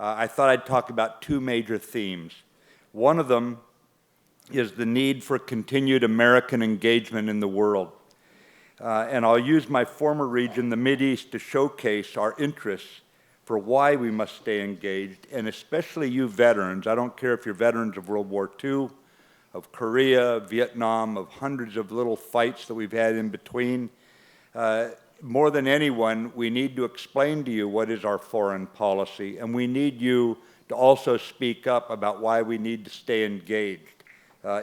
I thought I'd talk about two major themes. One of them is the need for continued American engagement in the world. And I'll use my former region, the Mideast, to showcase our interests for why we must stay engaged, and especially you veterans. I don't care if you're veterans of World War II, of Korea, Vietnam, of hundreds of little fights that we've had in between. More than anyone, we need to explain to you what is our foreign policy, and we need you to also speak up about why we need to stay engaged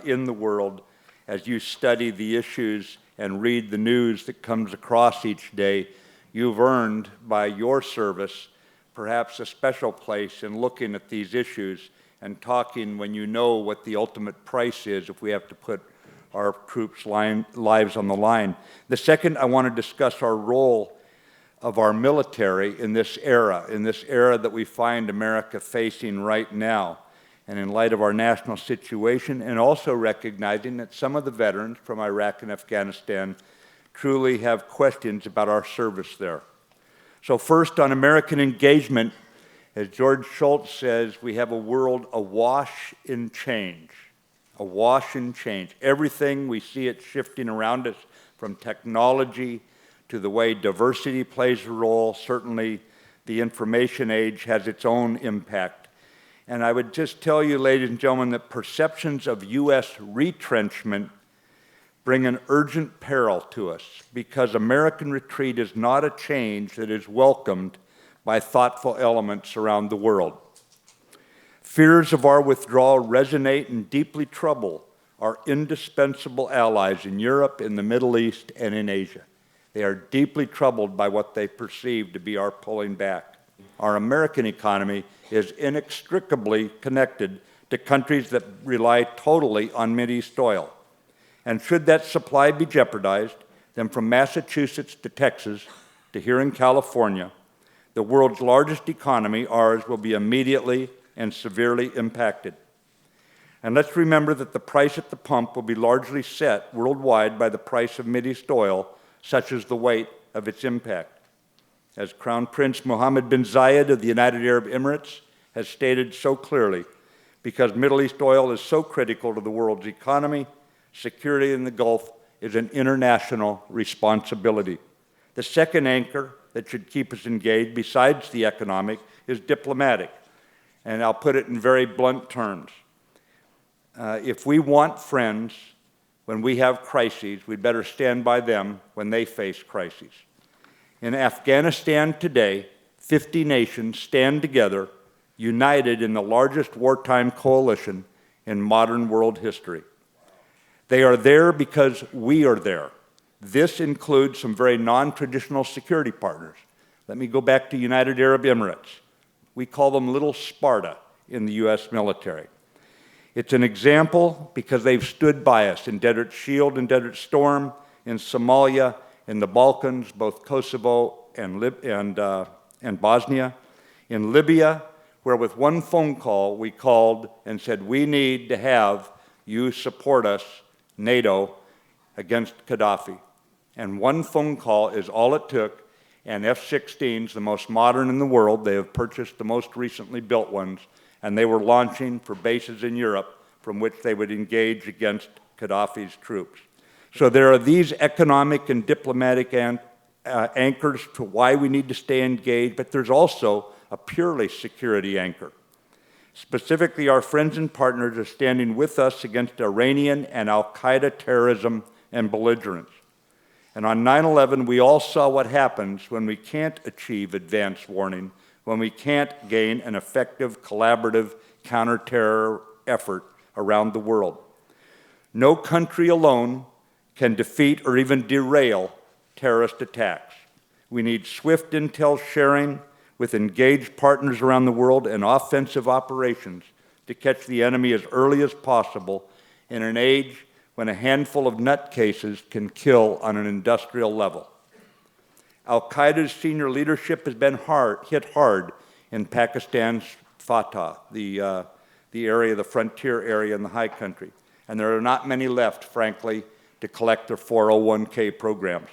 in the world as you study the issues and read the news that comes across each day. You've earned, by your service, perhaps a special place in looking at these issues and talking when you know what the ultimate price is if we have to put our troops' lives on the line. The second, I want to discuss our role of our military in this era that we find America facing right now, and in light of our national situation, and also recognizing that some of the veterans from Iraq and Afghanistan truly have questions about our service there. So first, on American engagement, as George Shultz says, we have a world awash in change. Awash in change. Everything, we see it shifting around us, from technology to the way diversity plays a role. Certainly, the information age has its own impact. And I would just tell you, ladies and gentlemen, that perceptions of U.S. retrenchment bring an urgent peril to us, because American retreat is not a change that is welcomed by thoughtful elements around the world. Fears of our withdrawal resonate and deeply trouble our indispensable allies in Europe, in the Middle East, and in Asia. They are deeply troubled by what they perceive to be our pulling back. Our American economy is inextricably connected to countries that rely totally on Mideast oil. And should that supply be jeopardized, then from Massachusetts to Texas to here in California, the world's largest economy, ours, will be immediately and severely impacted. And let's remember that the price at the pump will be largely set worldwide by the price of Mideast oil, such as the weight of its impact. As Crown Prince Mohammed bin Zayed of the United Arab Emirates has stated so clearly, because Middle East oil is so critical to the world's economy, security in the Gulf is an international responsibility. The second anchor that should keep us engaged, besides the economic, is diplomatic. And I'll put it in very blunt terms. If we want friends when we have crises, we'd better stand by them when they face crises. In Afghanistan today, 50 nations stand together, united in the largest wartime coalition in modern world history. They are there because we are there. This includes some very non-traditional security partners. Let me go back to United Arab Emirates. We call them Little Sparta in the U.S. military. It's an example because they've stood by us in Desert Shield and Desert Storm, in Somalia, in the Balkans, both Kosovo and Bosnia, in Libya, where with one phone call we called and said, we need to have you support us, NATO, against Gaddafi. And one phone call is all it took, and F-16s, the most modern in the world, they have purchased the most recently built ones, and they were launching for bases in Europe from which they would engage against Gaddafi's troops. So there are these economic and diplomatic anchors to why we need to stay engaged, but there's also a purely security anchor. Specifically, our friends and partners are standing with us against Iranian and al-Qaeda terrorism and belligerence. And on 9/11, we all saw what happens when we can't achieve advance warning, when we can't gain an effective collaborative counter-terror effort around the world. No country alone can defeat or even derail terrorist attacks. We need swift intel sharing with engaged partners around the world and offensive operations to catch the enemy as early as possible in an age when a handful of nutcases can kill on an industrial level. Al-Qaeda's senior leadership has been hit hard in Pakistan's Fatah, the frontier area in the high country. And there are not many left, frankly, to collect their 401k programs.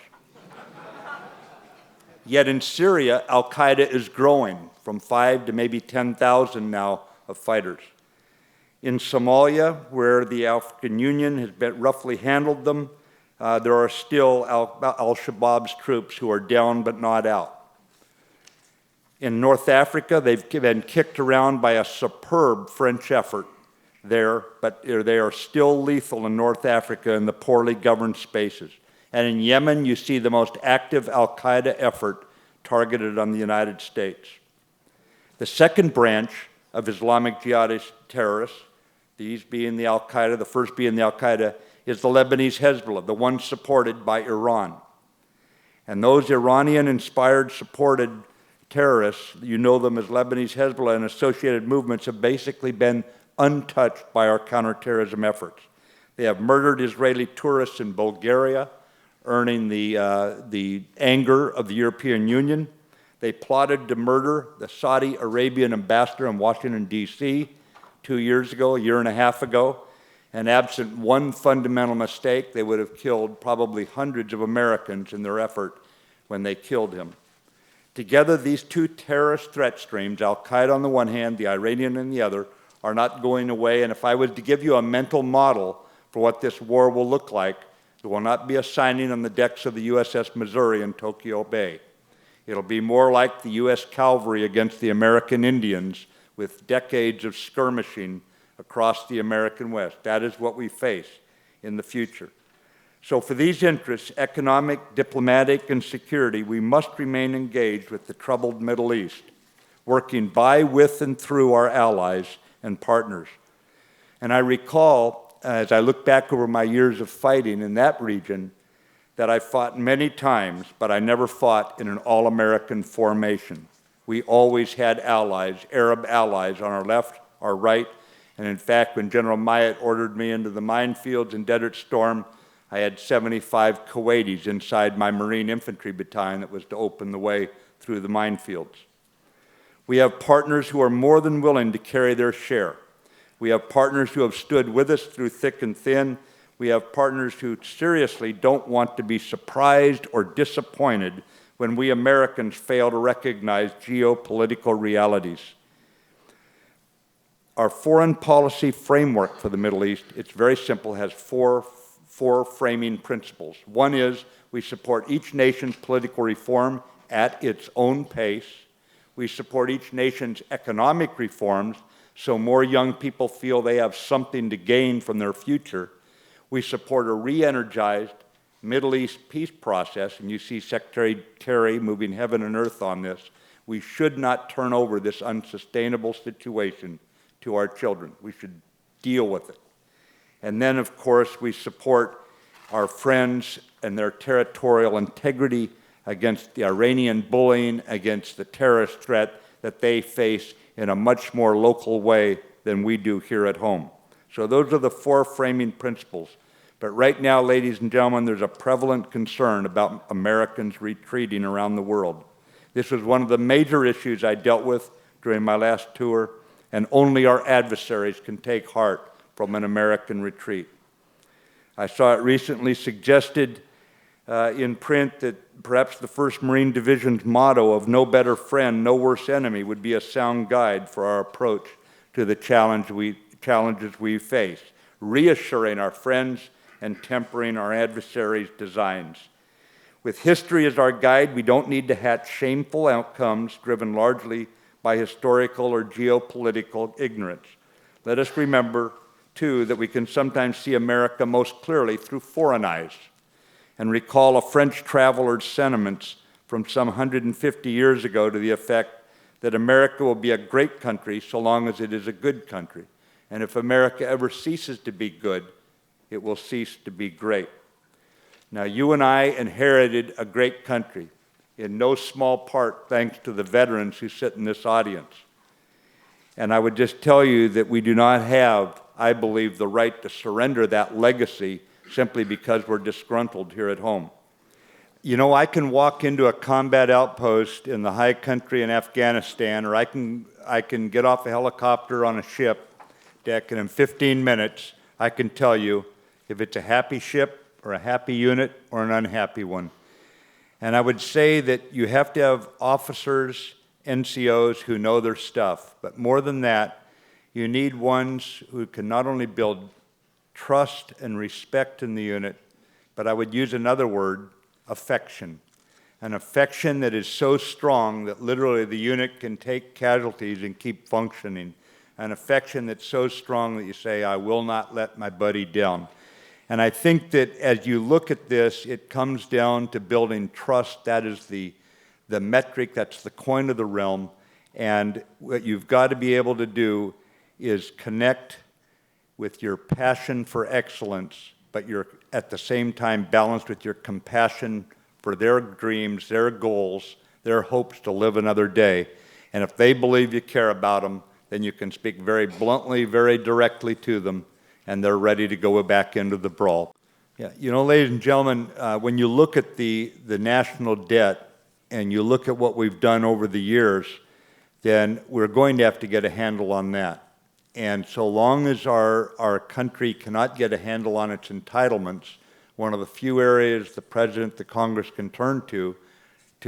Yet in Syria, al-Qaeda is growing from 5 to maybe 10,000 now of fighters. In Somalia, where the African Union has roughly handled them, there are still al-Shabaab's troops who are down but not out. In North Africa, they've been kicked around by a superb French effort there, but they are still lethal in North Africa in the poorly governed spaces. And in Yemen, you see the most active al-Qaeda effort targeted on the United States. The second branch of Islamic jihadist terrorists, these being the al-Qaeda, the first being the al-Qaeda, is the Lebanese Hezbollah, the one supported by Iran. And those Iranian-inspired, supported terrorists, you know them as Lebanese Hezbollah and associated movements, have basically been untouched by our counterterrorism efforts. They have murdered Israeli tourists in Bulgaria, earning the anger of the European Union. They plotted to murder the Saudi Arabian ambassador in Washington, D.C. 2 years ago, a year and a half ago. And absent one fundamental mistake, they would have killed probably hundreds of Americans in their effort when they killed him. Together, these two terrorist threat streams, al-Qaeda on the one hand, the Iranian on the other, are not going away. And if I was to give you a mental model for what this war will look like, it will not be a signing on the decks of the USS Missouri in Tokyo Bay. It'll be more like the U.S. cavalry against the American Indians, with decades of skirmishing across the American West. That is what we face in the future. So for these interests, economic, diplomatic, and security, we must remain engaged with the troubled Middle East, working by, with, and through our allies and partners. And I recall, as I look back over my years of fighting in that region, that I fought many times, but I never fought in an all-American formation. We always had allies, Arab allies, on our left, our right, and in fact, when General Myatt ordered me into the minefields in Desert Storm, I had 75 Kuwaitis inside my Marine Infantry battalion that was to open the way through the minefields. We have partners who are more than willing to carry their share. We have partners who have stood with us through thick and thin. We have partners who seriously don't want to be surprised or disappointed when we Americans fail to recognize geopolitical realities. Our foreign policy framework for the Middle East, it's very simple, has four framing principles. One is we support each nation's political reform at its own pace. We support each nation's economic reforms so more young people feel they have something to gain from their future. We support a re-energized Middle East peace process, and you see Secretary Kerry moving heaven and earth on this. We should not turn over this unsustainable situation to our children. We should deal with it. And then, of course, we support our friends and their territorial integrity against the Iranian bullying, against the terrorist threat that they face in a much more local way than we do here at home. So those are the four framing principles. But right now, ladies and gentlemen, there's a prevalent concern about Americans retreating around the world. This was one of the major issues I dealt with during my last tour, and only our adversaries can take heart from an American retreat. I saw it recently suggested in print that perhaps the 1st Marine Division's motto of no better friend, no worse enemy would be a sound guide for our approach to the challenges we face, reassuring our friends and tempering our adversaries' designs. With history as our guide, we don't need to hatch shameful outcomes driven largely by historical or geopolitical ignorance. Let us remember, too, that we can sometimes see America most clearly through foreign eyes, and recall a French traveler's sentiments from some 150 years ago to the effect that America will be a great country so long as it is a good country. And if America ever ceases to be good, it will cease to be great. Now, you and I inherited a great country, in no small part thanks to the veterans who sit in this audience. And I would just tell you that we do not have, I believe, the right to surrender that legacy simply because we're disgruntled here at home. You know, I can walk into a combat outpost in the high country in Afghanistan, or I can get off a helicopter on a ship deck, and in 15 minutes, I can tell you if it's a happy ship or a happy unit or an unhappy one. And I would say that you have to have officers, NCOs who know their stuff, but more than that, you need ones who can not only build trust and respect in the unit, but I would use another word, affection. An affection that is so strong that literally the unit can take casualties and keep functioning. An affection that's so strong that you say, I will not let my buddy down. And I think that as you look at this, it comes down to building trust. That is the metric, that's the coin of the realm. And what you've got to be able to do is connect with your passion for excellence, but you're at the same time balanced with your compassion for their dreams, their goals, their hopes to live another day. And if they believe you care about them, then you can speak very bluntly, very directly to them, and they're ready to go back into the brawl. Yeah, you know, ladies and gentlemen, when you look at the national debt and you look at what we've done over the years, then we're going to have to get a handle on that. And so long as our country cannot get a handle on its entitlements, one of the few areas the President, the Congress can turn to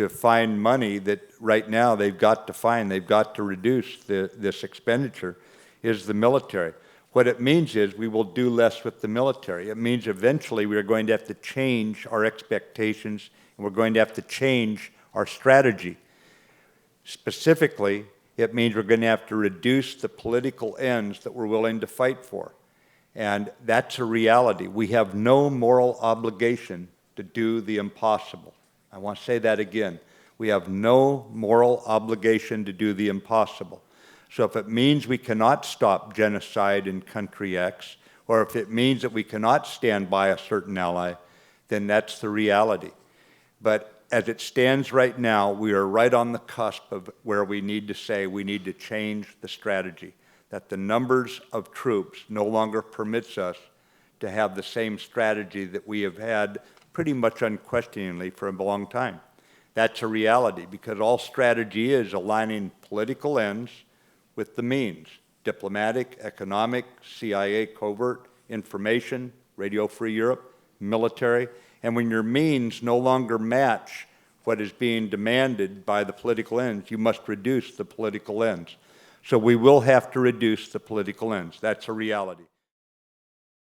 find money that right now they've got to reduce this expenditure, is the military. What it means is we will do less with the military. It means eventually we are going to have to change our expectations, and we're going to have to change our strategy. Specifically, it means we're going to have to reduce the political ends that we're willing to fight for. And that's a reality. We have no moral obligation to do the impossible. I want to say that again. We have no moral obligation to do the impossible. So if it means we cannot stop genocide in country X, or if it means that we cannot stand by a certain ally, then that's the reality. But as it stands right now, we are right on the cusp of where we need to say we need to change the strategy, that the numbers of troops no longer permits us to have the same strategy that we have had pretty much unquestioningly for a long time. That's a reality, because all strategy is aligning political ends with the means: diplomatic, economic, CIA covert, information, Radio Free Europe, military. And when your means no longer match what is being demanded by the political ends, you must reduce the political ends. So we will have to reduce the political ends. That's a reality.